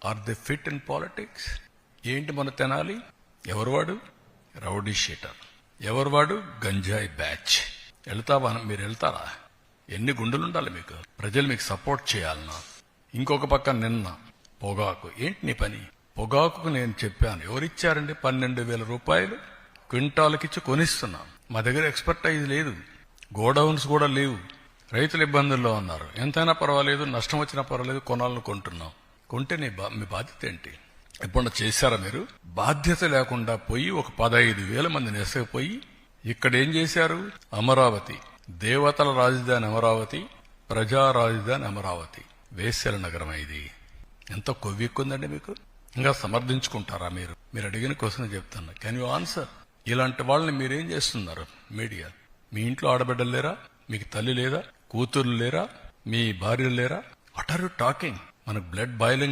Are they fit in politics? ఏంటి మన తెనాలి? ఎవరు వాడు? Rowdy sheeter. ఎవరు వాడు? గంజాయి బ్యాచ్. మీరు వెళ్తారా? ఎన్ని గుండెలు ఉండాలి మీకు? ప్రజలు మీకు సపోర్ట్ చేయాలన్నా. ఇంకొక పక్క నిన్న పొగాకు. ఏంటి నీ పని? పొగాకు నేను చెప్పాను, ఎవరిచ్చారండి? 12,000 రూపాయలు క్వింటాలకిచ్చి కొనిస్తున్నాం. మా దగ్గర ఎక్స్పర్టైజ్ లేదు, గోడౌన్స్ కూడా లేవు. రైతులు ఇబ్బందుల్లో ఉన్నారు. ఎంతైనా పర్వాలేదు, నష్టం వచ్చినా పర్వాలేదు, కొనాలని కొంటున్నాం. కొంటే మీ బాధ్యత ఏంటి? ఎప్పుడన్నా చేశారా మీరు? బాధ్యత లేకుండా పోయి ఒక 15,000 మందిని ఎసకపోయి ఇక్కడ ఏం చేశారు? అమరావతి, దేవతల రాజధాని అమరావతి, ప్రజా రాజధాని అమరావతి, వేశ్యల నగరం. ఇది ఎంత కొవ్వెక్కుందండి మీకు? ఇంకా సమర్థించుకుంటారా మీరు? మీరు అడిగిన క్వశ్చన్ చెప్తున్నా, కెన్ యూ ఆన్సర్? ఇలాంటి వాళ్ళని మీరేం చేస్తున్నారు? మీడియా. మీ ఇంట్లో ఆడబిడ్డలు లేరా? మీకు తల్లి లేదా? కూతుర్లు లేరా? మీ భార్యలు లేరా? What are you talking? మనకు బ్లడ్ బాయిలింగ్